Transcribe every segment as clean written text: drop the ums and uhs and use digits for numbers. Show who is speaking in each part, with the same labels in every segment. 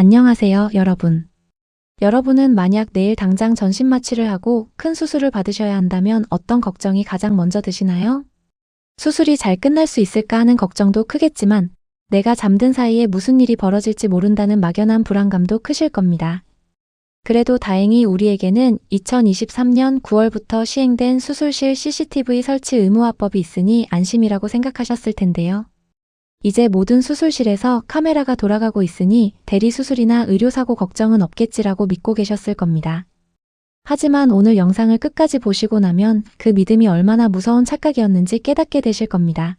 Speaker 1: 안녕하세요, 여러분. 여러분은 만약 내일 당장 전신 마취를 하고 큰 수술을 받으셔야 한다면 어떤 걱정이 가장 먼저 드시나요? 수술이 잘 끝날 수 있을까 하는 걱정도 크겠지만 내가 잠든 사이에 무슨 일이 벌어질지 모른다는 막연한 불안감도 크실 겁니다. 그래도 다행히 우리에게는 2023년 9월부터 시행된 수술실 CCTV 설치 의무화법이 있으니 안심이라고 생각하셨을 텐데요. 이제 모든 수술실에서 카메라가 돌아가고 있으니 대리수술이나 의료사고 걱정은 없겠지라고 믿고 계셨을 겁니다. 하지만 오늘 영상을 끝까지 보시고 나면 그 믿음이 얼마나 무서운 착각이었는지 깨닫게 되실 겁니다.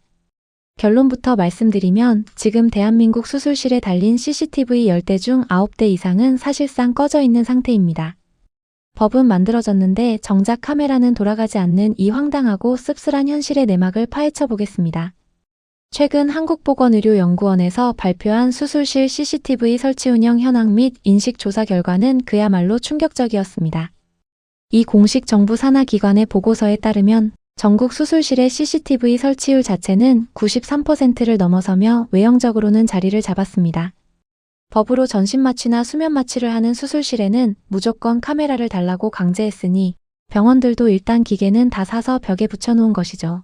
Speaker 1: 결론부터 말씀드리면 지금 대한민국 수술실에 달린 CCTV 10대 중 9대 이상은 사실상 꺼져 있는 상태입니다. 법은 만들어졌는데 정작 카메라는 돌아가지 않는 이 황당하고 씁쓸한 현실의 내막을 파헤쳐 보겠습니다. 최근 한국보건의료연구원에서 발표한 수술실 CCTV 설치 운영 현황 및 인식 조사 결과는 그야말로 충격적이었습니다. 이 공식 정부 산하 기관의 보고서에 따르면 전국 수술실의 CCTV 설치율 자체는 93%를 넘어서며 외형적으로는 자리를 잡았습니다. 법으로 전신 마취나 수면 마취를 하는 수술실에는 무조건 카메라를 달라고 강제했으니 병원들도 일단 기계는 다 사서 벽에 붙여놓은 것이죠.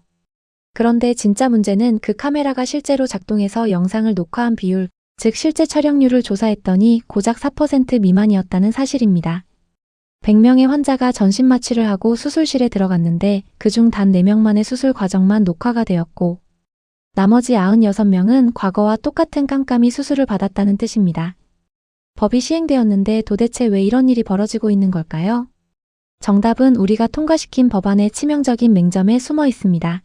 Speaker 1: 그런데 진짜 문제는 그 카메라가 실제로 작동해서 영상을 녹화한 비율, 즉 실제 촬영률을 조사했더니 고작 4% 미만이었다는 사실입니다. 100명의 환자가 전신 마취를 하고 수술실에 들어갔는데 그중 단 4명만의 수술 과정만 녹화가 되었고 나머지 96명은 과거와 똑같은 깜깜이 수술을 받았다는 뜻입니다. 법이 시행되었는데 도대체 왜 이런 일이 벌어지고 있는 걸까요? 정답은 우리가 통과시킨 법안의 치명적인 맹점에 숨어 있습니다.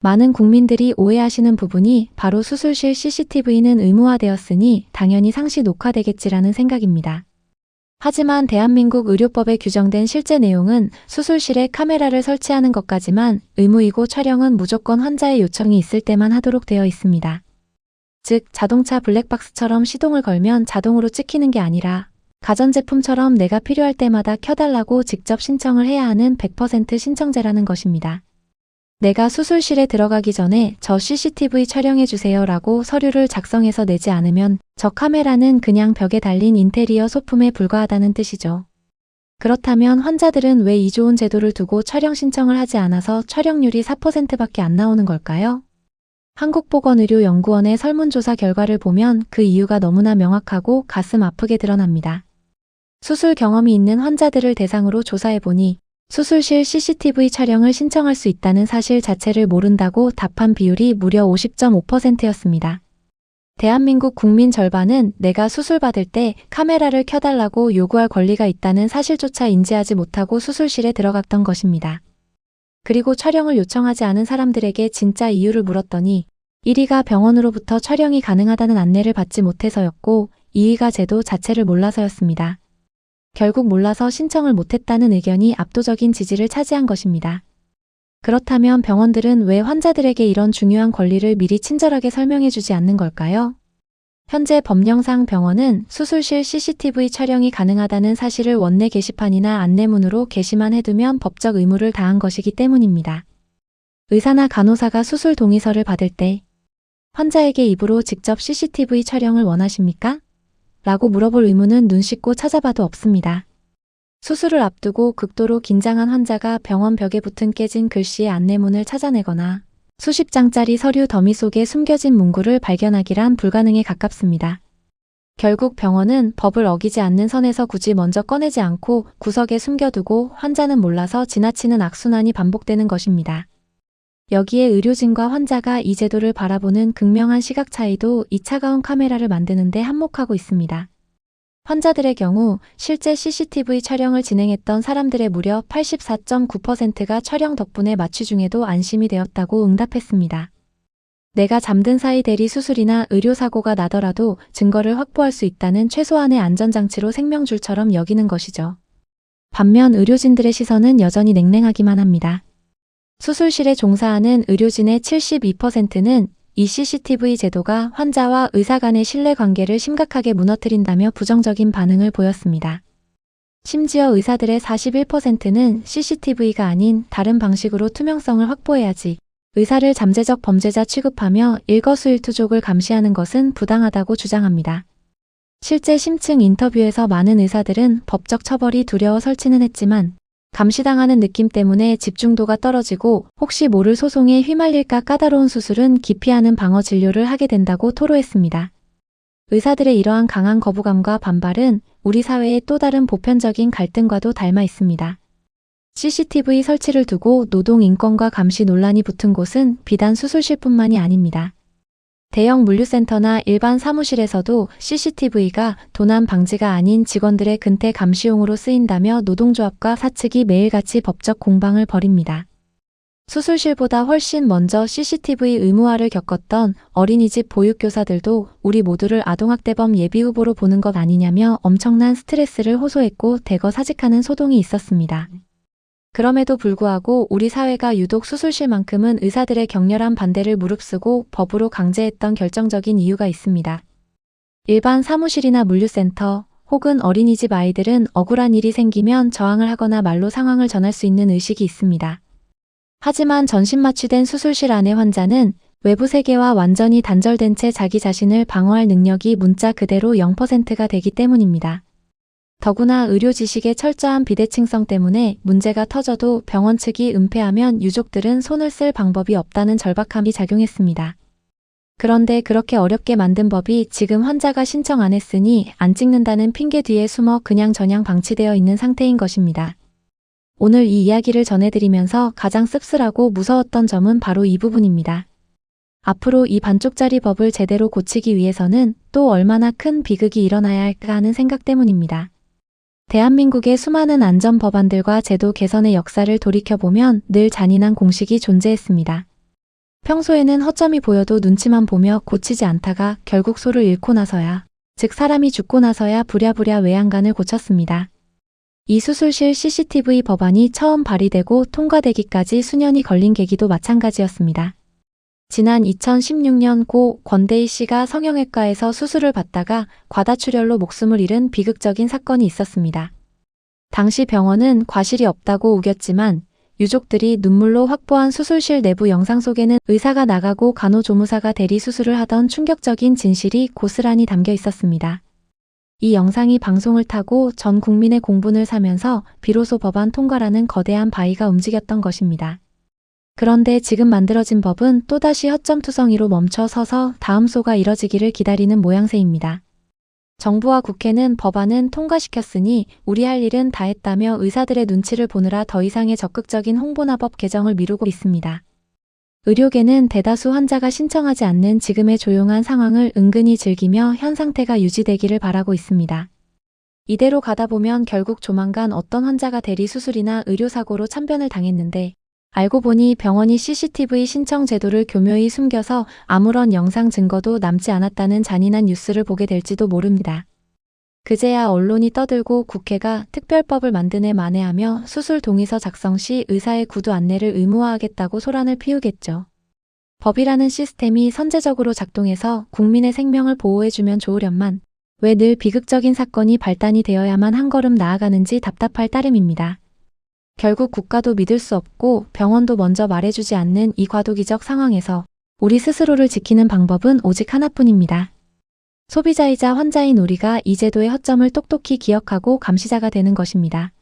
Speaker 1: 많은 국민들이 오해하시는 부분이 바로 수술실 CCTV는 의무화되었으니 당연히 상시 녹화되겠지라는 생각입니다. 하지만 대한민국 의료법에 규정된 실제 내용은 수술실에 카메라를 설치하는 것까지만 의무이고 촬영은 무조건 환자의 요청이 있을 때만 하도록 되어 있습니다. 즉 자동차 블랙박스처럼 시동을 걸면 자동으로 찍히는 게 아니라 가전제품처럼 내가 필요할 때마다 켜달라고 직접 신청을 해야 하는 100% 신청제라는 것입니다. 내가 수술실에 들어가기 전에 저 CCTV 촬영해주세요 라고 서류를 작성해서 내지 않으면 저 카메라는 그냥 벽에 달린 인테리어 소품에 불과하다는 뜻이죠. 그렇다면 환자들은 왜 이 좋은 제도를 두고 촬영 신청을 하지 않아서 촬영률이 4%밖에 안 나오는 걸까요? 한국보건의료연구원의 설문조사 결과를 보면 그 이유가 너무나 명확하고 가슴 아프게 드러납니다. 수술 경험이 있는 환자들을 대상으로 조사해보니 수술실 CCTV 촬영을 신청할 수 있다는 사실 자체를 모른다고 답한 비율이 무려 50.5%였습니다. 대한민국 국민 절반은 내가 수술받을 때 카메라를 켜달라고 요구할 권리가 있다는 사실조차 인지하지 못하고 수술실에 들어갔던 것입니다. 그리고 촬영을 요청하지 않은 사람들에게 진짜 이유를 물었더니 1위가 병원으로부터 촬영이 가능하다는 안내를 받지 못해서였고 2위가 제도 자체를 몰라서였습니다. 결국 몰라서 신청을 못했다는 의견이 압도적인 지지를 차지한 것입니다. 그렇다면 병원들은 왜 환자들에게 이런 중요한 권리를 미리 친절하게 설명해주지 않는 걸까요? 현재 법령상 병원은 수술실 CCTV 촬영이 가능하다는 사실을 원내 게시판이나 안내문으로 게시만 해두면 법적 의무를 다한 것이기 때문입니다. 의사나 간호사가 수술 동의서를 받을 때 환자에게 입으로 직접 CCTV 촬영을 원하십니까? 라고 물어볼 의무는 눈 씻고 찾아봐도 없습니다. 수술을 앞두고 극도로 긴장한 환자가 병원 벽에 붙은 깨진 글씨의 안내문을 찾아내거나 수십 장짜리 서류 더미 속에 숨겨진 문구를 발견하기란 불가능에 가깝습니다. 결국 병원은 법을 어기지 않는 선에서 굳이 먼저 꺼내지 않고 구석에 숨겨두고 환자는 몰라서 지나치는 악순환이 반복되는 것입니다. 여기에 의료진과 환자가 이 제도를 바라보는 극명한 시각 차이도 이 차가운 카메라를 만드는 데 한몫하고 있습니다. 환자들의 경우 실제 CCTV 촬영을 진행했던 사람들의 무려 84.9%가 촬영 덕분에 마취 중에도 안심이 되었다고 응답했습니다. 내가 잠든 사이 대리 수술이나 의료사고가 나더라도 증거를 확보할 수 있다는 최소한의 안전장치로 생명줄처럼 여기는 것이죠. 반면 의료진들의 시선은 여전히 냉랭하기만 합니다. 수술실에 종사하는 의료진의 72%는 이 CCTV 제도가 환자와 의사 간의 신뢰관계를 심각하게 무너뜨린다며 부정적인 반응을 보였습니다. 심지어 의사들의 41%는 CCTV가 아닌 다른 방식으로 투명성을 확보해야지 의사를 잠재적 범죄자 취급하며 일거수일투족을 감시하는 것은 부당하다고 주장합니다. 실제 심층 인터뷰에서 많은 의사들은 법적 처벌이 두려워 설치는 했지만 감시당하는 느낌 때문에 집중도가 떨어지고 혹시 모를 소송에 휘말릴까 까다로운 수술은 기피하는 방어 진료를 하게 된다고 토로했습니다. 의사들의 이러한 강한 거부감과 반발은 우리 사회의 또 다른 보편적인 갈등과도 닮아 있습니다. CCTV 설치를 두고 노동 인권과 감시 논란이 붙은 곳은 비단 수술실뿐만이 아닙니다. 대형 물류센터나 일반 사무실에서도 CCTV가 도난 방지가 아닌 직원들의 근태 감시용으로 쓰인다며 노동조합과 사측이 매일같이 법적 공방을 벌입니다. 수술실보다 훨씬 먼저 CCTV 의무화를 겪었던 어린이집 보육교사들도 우리 모두를 아동학대범 예비 후보로 보는 것 아니냐며 엄청난 스트레스를 호소했고 대거 사직하는 소동이 있었습니다. 그럼에도 불구하고 우리 사회가 유독 수술실만큼은 의사들의 격렬한 반대를 무릅쓰고 법으로 강제했던 결정적인 이유가 있습니다. 일반 사무실이나 물류센터 혹은 어린이집 아이들은 억울한 일이 생기면 저항을 하거나 말로 상황을 전할 수 있는 의식이 있습니다. 하지만 전신 마취된 수술실 안의 환자는 외부 세계와 완전히 단절된 채 자기 자신을 방어할 능력이 문자 그대로 0%가 되기 때문입니다. 더구나 의료 지식의 철저한 비대칭성 때문에 문제가 터져도 병원 측이 은폐하면 유족들은 손을 쓸 방법이 없다는 절박함이 작용했습니다. 그런데 그렇게 어렵게 만든 법이 지금 환자가 신청 안 했으니 안 찍는다는 핑계 뒤에 숨어 그냥저냥 방치되어 있는 상태인 것입니다. 오늘 이 이야기를 전해드리면서 가장 씁쓸하고 무서웠던 점은 바로 이 부분입니다. 앞으로 이 반쪽짜리 법을 제대로 고치기 위해서는 또 얼마나 큰 비극이 일어나야 할까 하는 생각 때문입니다. 대한민국의 수많은 안전 법안들과 제도 개선의 역사를 돌이켜보면 늘 잔인한 공식이 존재했습니다. 평소에는 허점이 보여도 눈치만 보며 고치지 않다가 결국 소를 잃고 나서야, 즉 사람이 죽고 나서야 부랴부랴 외양간을 고쳤습니다. 이 수술실 CCTV 법안이 처음 발의되고 통과되기까지 수년이 걸린 계기도 마찬가지였습니다. 지난 2016년 고 권대희 씨가 성형외과에서 수술을 받다가 과다출혈로 목숨을 잃은 비극적인 사건이 있었습니다. 당시 병원은 과실이 없다고 우겼지만 유족들이 눈물로 확보한 수술실 내부 영상 속에는 의사가 나가고 간호조무사가 대리 수술을 하던 충격적인 진실이 고스란히 담겨 있었습니다. 이 영상이 방송을 타고 전 국민의 공분을 사면서 비로소 법안 통과라는 거대한 바위가 움직였던 것입니다. 그런데 지금 만들어진 법은 또다시 허점투성이로 멈춰 서서 다음 소가 이뤄지기를 기다리는 모양새입니다. 정부와 국회는 법안은 통과시켰으니 우리 할 일은 다 했다며 의사들의 눈치를 보느라 더 이상의 적극적인 홍보나 법 개정을 미루고 있습니다. 의료계는 대다수 환자가 신청하지 않는 지금의 조용한 상황을 은근히 즐기며 현 상태가 유지되기를 바라고 있습니다. 이대로 가다 보면 결국 조만간 어떤 환자가 대리 수술이나 의료사고로 참변을 당했는데 알고 보니 병원이 CCTV 신청 제도를 교묘히 숨겨서 아무런 영상 증거도 남지 않았다는 잔인한 뉴스를 보게 될지도 모릅니다. 그제야 언론이 떠들고 국회가 특별법을 만드네 마네하며 수술 동의서 작성 시 의사의 구두 안내를 의무화하겠다고 소란을 피우겠죠. 법이라는 시스템이 선제적으로 작동해서 국민의 생명을 보호해주면 좋으련만 왜 늘 비극적인 사건이 발단이 되어야만 한 걸음 나아가는지 답답할 따름입니다. 결국 국가도 믿을 수 없고 병원도 먼저 말해주지 않는 이 과도기적 상황에서 우리 스스로를 지키는 방법은 오직 하나뿐입니다. 소비자이자 환자인 우리가 이 제도의 허점을 똑똑히 기억하고 감시자가 되는 것입니다.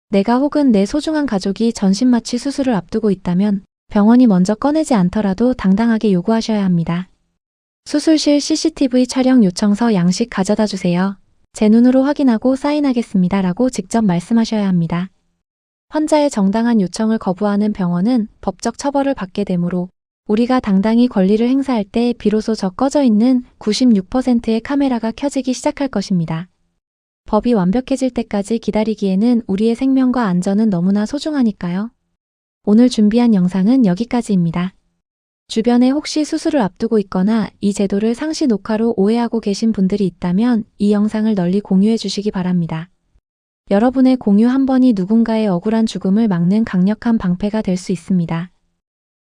Speaker 1: 내가 혹은 내 소중한 가족이 전신마취 수술을 앞두고 있다면 병원이 먼저 꺼내지 않더라도 당당하게 요구하셔야 합니다. 수술실 CCTV 촬영 요청서 양식 가져다 주세요. 제 눈으로 확인하고 사인하겠습니다. 라고 직접 말씀하셔야 합니다. 환자의 정당한 요청을 거부하는 병원은 법적 처벌을 받게 되므로 우리가 당당히 권리를 행사할 때 비로소 저 꺼져 있는 96%의 카메라가 켜지기 시작할 것입니다. 법이 완벽해질 때까지 기다리기에는 우리의 생명과 안전은 너무나 소중하니까요. 오늘 준비한 영상은 여기까지입니다. 주변에 혹시 수술을 앞두고 있거나 이 제도를 상시 녹화로 오해하고 계신 분들이 있다면 이 영상을 널리 공유해 주시기 바랍니다. 여러분의 공유 한 번이 누군가의 억울한 죽음을 막는 강력한 방패가 될 수 있습니다.